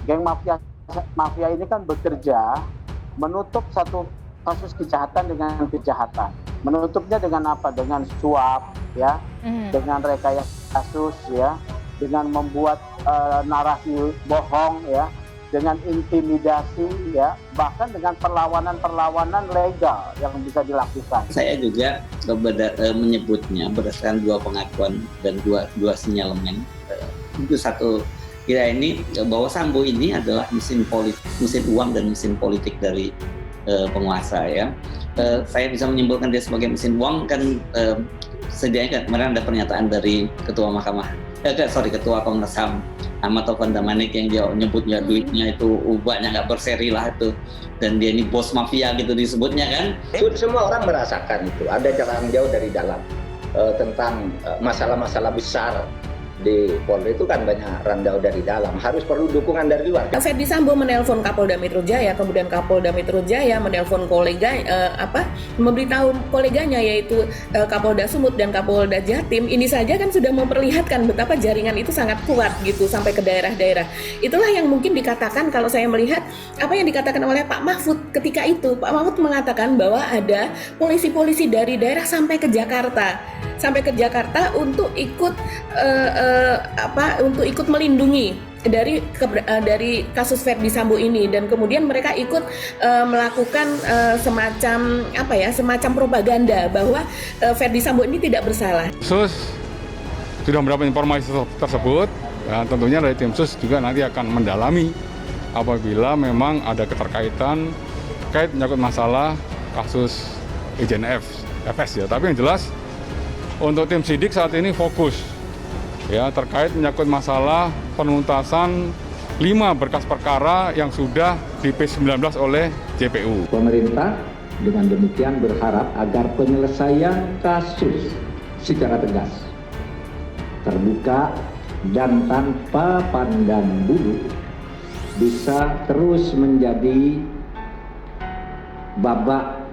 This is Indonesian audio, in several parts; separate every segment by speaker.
Speaker 1: Geng mafia mafia ini kan bekerja menutup satu kasus kejahatan dengan kejahatan. Menutupnya dengan apa? Dengan suap, ya, dengan rekayasa kasus, ya, dengan membuat narasi bohong, ya, dengan intimidasi, ya, bahkan dengan perlawanan-perlawanan legal yang bisa dilakukan.
Speaker 2: Saya juga menyebutnya berdasarkan dua pengakuan dan dua sinyalemen. Itu satu, kira ini bahwa Sambo ini adalah mesin uang dan mesin politik dari penguasa, ya. Saya bisa menyimpulkan dia sebagai mesin uang kan sedianya kemarin ada pernyataan dari ketua Komnas HAM Ahmad Taufan Damanik yang dia nyebutnya duitnya itu banyak, nggak berseri lah itu, dan dia ini bos mafia gitu disebutnya kan.
Speaker 3: Semua orang merasakan itu, ada jalan jauh dari dalam tentang masalah-masalah besar di Polri itu kan banyak randau dari dalam, harus perlu dukungan dari luar.
Speaker 4: Ferdy Sambo menelpon Kapolda Metro Jaya, kemudian Kapolda Metro Jaya menelpon memberitahu koleganya yaitu Kapolda Sumut dan Kapolda Jatim. Ini saja kan sudah memperlihatkan betapa jaringan itu sangat kuat gitu sampai ke daerah-daerah. Itulah yang mungkin dikatakan, kalau saya melihat apa yang dikatakan oleh Pak Mahfud ketika itu. Pak Mahfud mengatakan bahwa ada polisi-polisi dari daerah sampai ke Jakarta untuk ikut untuk ikut melindungi dari kasus Ferdy Sambo ini, dan kemudian mereka ikut melakukan semacam propaganda bahwa Ferdy Sambo ini tidak bersalah.
Speaker 5: Sus sudah mendapat informasi tersebut, dan tentunya dari tim sus juga nanti akan mendalami apabila memang ada keterkaitan terkait menyangkut masalah kasus Irjen FS, ya. Tapi yang jelas untuk tim sidik saat ini fokus, ya, terkait menyangkut masalah penuntasan 5 berkas perkara yang sudah di P19 oleh JPU.
Speaker 6: Pemerintah dengan demikian berharap agar penyelesaian kasus secara tegas, terbuka, dan tanpa pandang bulu bisa terus menjadi babak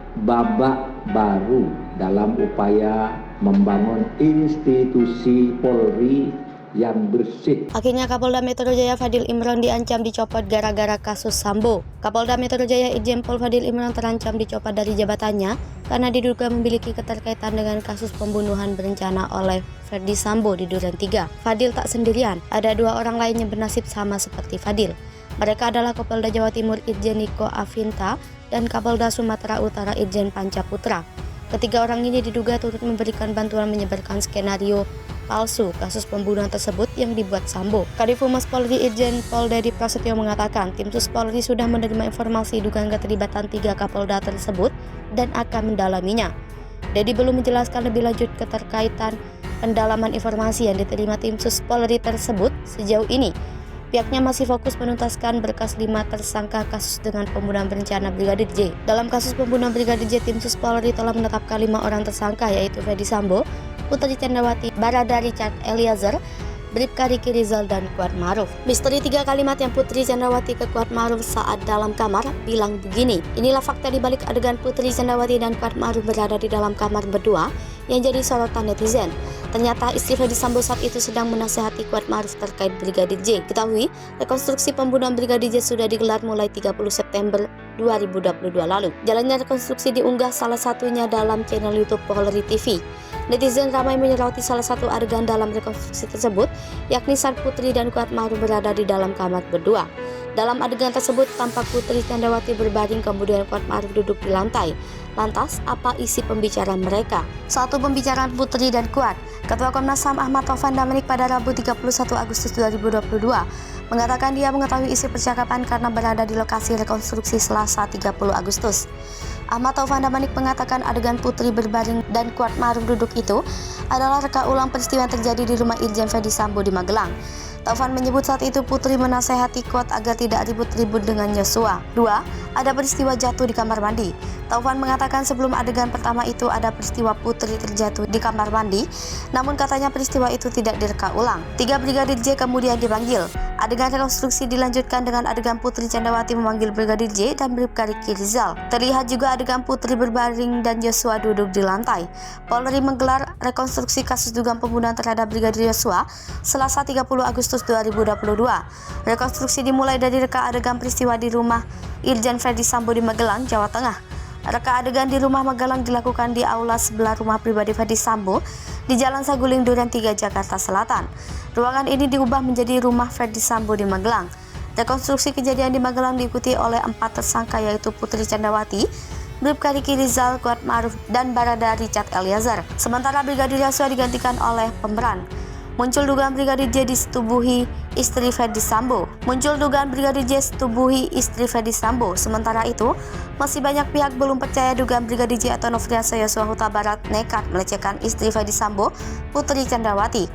Speaker 6: baru dalam upaya membangun institusi Polri yang bersih.
Speaker 7: Akhirnya Kapolda Metro Jaya Fadil Imron diancam dicopot gara-gara kasus Sambo. Kapolda Metro Jaya Irjen Pol Fadil Imron terancam dicopot dari jabatannya karena diduga memiliki keterkaitan dengan kasus pembunuhan berencana oleh Ferdy Sambo di Duren 3. Fadil tak sendirian, ada 2 orang lain yang bernasib sama seperti Fadil. Mereka adalah Kapolda Jawa Timur Irjen Niko Afinta dan Kapolda Sumatera Utara Irjen Panca Putra. Ketiga orang ini diduga turut memberikan bantuan menyebarkan skenario palsu kasus pembunuhan tersebut yang dibuat Sambo. Kadif Humas Polri Irjen Pol Dedi Prasetyo mengatakan tim sus Polri sudah menerima informasi dugaan keterlibatan 3 Kapolda tersebut dan akan mendalaminya. Dedi belum menjelaskan lebih lanjut keterkaitan pendalaman informasi yang diterima tim sus Polri tersebut sejauh ini. Pihaknya masih fokus menuntaskan berkas 5 tersangka kasus dengan pembunuhan berencana Brigadir J. Dalam kasus pembunuhan Brigadir J, tim sus Polri telah menetapkan 5 orang tersangka, yaitu Ferdy Sambo, Putri Candrawati, Barada Richard Eliezer, Bribka Riki Rizal, dan Kuat Ma'ruf. Misteri 3 kalimat yang Putri Candrawati ke Kuat Ma'ruf saat dalam kamar bilang begini. Inilah fakta di balik adegan Putri Candrawati dan Kuat Ma'ruf berada di dalam kamar berdua yang jadi sorotan netizen. Ternyata istri Ferdy Sambo saat itu sedang menasihati Kuat Ma'ruf terkait Brigadir J. Ketahui, rekonstruksi pembunuhan Brigadir J sudah digelar mulai 30 September 2022 lalu. Jalannya rekonstruksi diunggah salah satunya dalam channel YouTube Polri TV. Netizen ramai menyoroti salah satu adegan dalam rekonstruksi tersebut, yakni saat Putri dan Kuat Ma'ruf berada di dalam kamar berdua. Dalam adegan tersebut tampak Putri Candrawati berbaring, kemudian Kuat Ma'ruf duduk di lantai. Lantas, apa isi pembicaraan mereka? Suatu pembicaraan Putri dan Kuat. Ketua Komnas HAM Ahmad Taufan Damanik pada Rabu 31 Agustus 2022 mengatakan dia mengetahui isi percakapan karena berada di lokasi rekonstruksi Selasa 30 Agustus. Ahmad Taufan Damanik mengatakan adegan Putri berbaring dan Kuat Ma'ruf duduk itu adalah reka ulang peristiwa yang terjadi di rumah Irjen Ferdy Sambo di Magelang. Taufan menyebut saat itu Putri menasehati Kuat agar tidak ribut-ribut dengan Yosua. 2. Ada peristiwa jatuh di kamar mandi. Taufan mengatakan sebelum adegan pertama itu ada peristiwa Putri terjatuh di kamar mandi, namun katanya peristiwa itu tidak direka ulang. 3. Brigadir J kemudian dipanggil. Adegan rekonstruksi dilanjutkan dengan adegan Putri Candrawati memanggil Brigadir J dan Bribka Riki Rizal. Terlihat juga adegan Putri berbaring dan Yosua duduk di lantai. Polri menggelar rekonstruksi kasus dugaan pembunuhan terhadap Brigadir Yosua Selasa 30 Agustus Agustus 2022. Rekonstruksi dimulai dari reka adegan peristiwa di rumah Irjen Verdi Sambo di Magelang, Jawa Tengah. Reka adegan di rumah Magelang dilakukan di aula sebelah rumah pribadi Verdi Sambo di Jalan Saguling Duren 3, Jakarta Selatan. Ruangan ini diubah menjadi rumah Verdi Sambo di Magelang. Rekonstruksi kejadian di Magelang diikuti oleh 4 tersangka yaitu Putri Candrawati, Bribka Riki Rizal, Kuat Ma'ruf, dan Barada Richard Eliezer. Sementara Brigadir Yosua digantikan oleh pemeran. Muncul dugaan Brigadir J disetubuhi istri Verdi Sambo. Sementara itu, masih banyak pihak belum percaya dugaan Brigadir J atau Nofriansah Yosua Huta Barat nekat melecehkan istri Verdi Sambo, Putri Candrawati.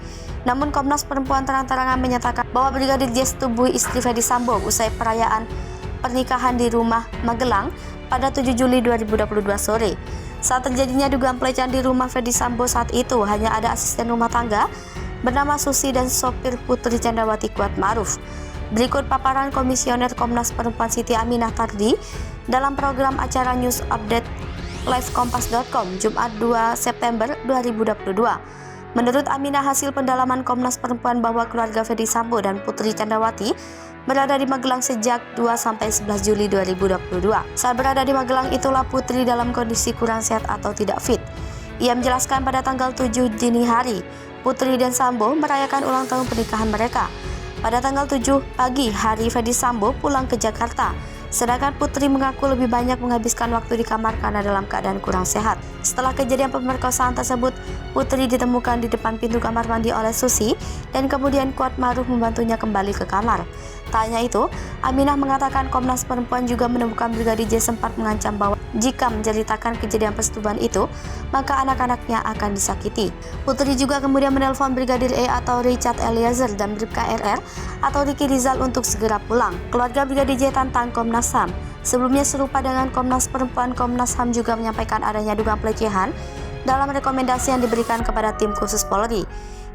Speaker 7: Namun Komnas Perempuan terang-terangan menyatakan bahwa Brigadir J setubuhi istri Verdi Sambo usai perayaan pernikahan di rumah Magelang pada 7 Juli 2022 sore. Saat terjadinya dugaan pelecehan di rumah Verdi Sambo saat itu hanya ada asisten rumah tangga bernama Susi dan sopir Putri Candrawati, Kuat Ma'ruf. Berikut paparan Komisioner Komnas Perempuan Siti Aminah Tardi dalam program acara News Update Live Kompas.com Jumat 2 September 2022. Menurut Aminah, hasil pendalaman Komnas Perempuan bahwa keluarga Verdi Sambo dan Putri Candrawati berada di Magelang sejak 2-11 Juli 2022. Saat berada di Magelang itulah Putri dalam kondisi kurang sehat atau tidak fit. Ia menjelaskan pada tanggal 7 dini hari, Putri dan Sambo merayakan ulang tahun pernikahan mereka. Pada tanggal 7 pagi hari, Verdi Sambo pulang ke Jakarta. Sedangkan Putri mengaku lebih banyak menghabiskan waktu di kamar karena dalam keadaan kurang sehat. Setelah kejadian pemerkosaan tersebut, Putri ditemukan di depan pintu kamar mandi oleh Susi dan kemudian Kuat Ma'ruf membantunya kembali ke kamar. Tak hanya itu, Aminah mengatakan Komnas Perempuan juga menemukan Brigadir J sempat mengancam bahwa jika menceritakan kejadian persetubuhan itu, maka anak-anaknya akan disakiti. Putri juga kemudian menelpon Brigadir E atau Richard Eliezer dan Bribka RR atau Riki Rizal untuk segera pulang. Keluarga Brigadir J tantang Komnas HAM. Sebelumnya serupa dengan Komnas Perempuan, Komnas HAM juga menyampaikan adanya dugaan pelecehan dalam rekomendasi yang diberikan kepada tim khusus Polri.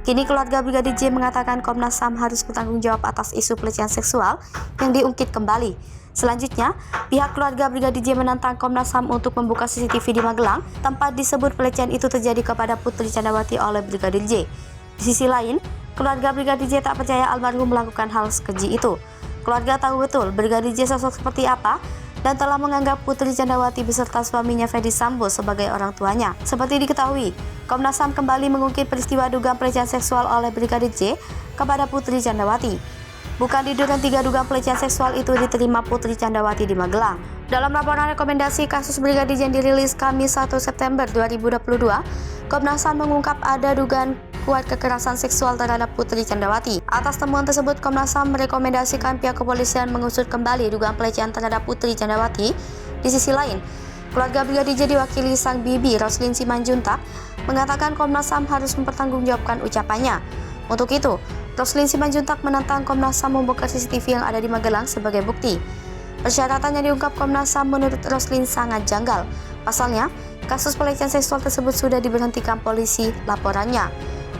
Speaker 7: Kini keluarga Brigadir J mengatakan Komnas HAM harus bertanggung jawab atas isu pelecehan seksual yang diungkit kembali. Selanjutnya, pihak keluarga Brigadir J menantang Komnas HAM untuk membuka CCTV di Magelang, tempat disebut pelecehan itu terjadi kepada Putri Candrawati oleh Brigadir J. Di sisi lain, keluarga Brigadir J tak percaya almarhum melakukan hal sekeji itu. Keluarga tahu betul Brigadir J sosok seperti apa dan telah menganggap Putri Candrawati beserta suaminya Verdi Sambo sebagai orang tuanya. Seperti diketahui, Komnas HAM kembali mengungkit peristiwa dugaan pelecehan seksual oleh Brigadir J kepada Putri Candrawati. Bukan di Duren 3 dugaan pelecehan seksual itu diterima Putri Candrawati di Magelang. Dalam laporan rekomendasi kasus Brigadir J yang dirilis Kamis 1 September 2022, Komnas HAM mengungkap ada dugaan kuat kekerasan seksual terhadap Putri Candrawati. Atas temuan tersebut, Komnas HAM merekomendasikan pihak kepolisian mengusut kembali dugaan pelecehan terhadap Putri Candrawati. Di sisi lain, keluarga Brigadir J diwakili sang bibi Roslin Simanjuntak mengatakan Komnas HAM harus mempertanggungjawabkan ucapannya. Untuk itu, Roslin Simanjuntak menantang Komnas HAM membuka CCTV yang ada di Magelang sebagai bukti. Persyaratan yang diungkap Komnas HAM menurut Roslin sangat janggal. Pasalnya, kasus pelecehan seksual tersebut sudah diberhentikan polisi laporannya.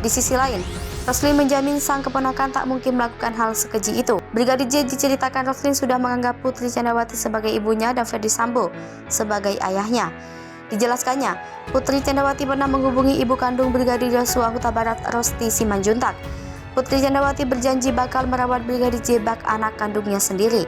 Speaker 7: Di sisi lain, Roslin menjamin sang keponakan tak mungkin melakukan hal sekeji itu. Brigadir J diceritakan Roslin sudah menganggap Putri Candrawati sebagai ibunya dan Verdi Sambo sebagai ayahnya. Dijelaskannya, Putri Candrawati pernah menghubungi ibu kandung Brigadir Yosua Huta Barat, Rosti Simanjuntak. Putri Candrawati berjanji bakal merawat Brigadir J bak anak kandungnya sendiri.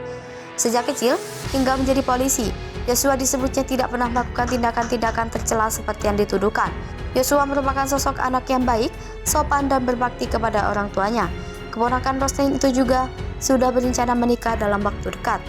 Speaker 7: Sejak kecil hingga menjadi polisi, Yosua disebutnya tidak pernah melakukan tindakan-tindakan tercela seperti yang dituduhkan. Yosua merupakan sosok anak yang baik, sopan dan berbakti kepada orang tuanya. Keponakan Roslin itu juga sudah berencana menikah dalam waktu dekat.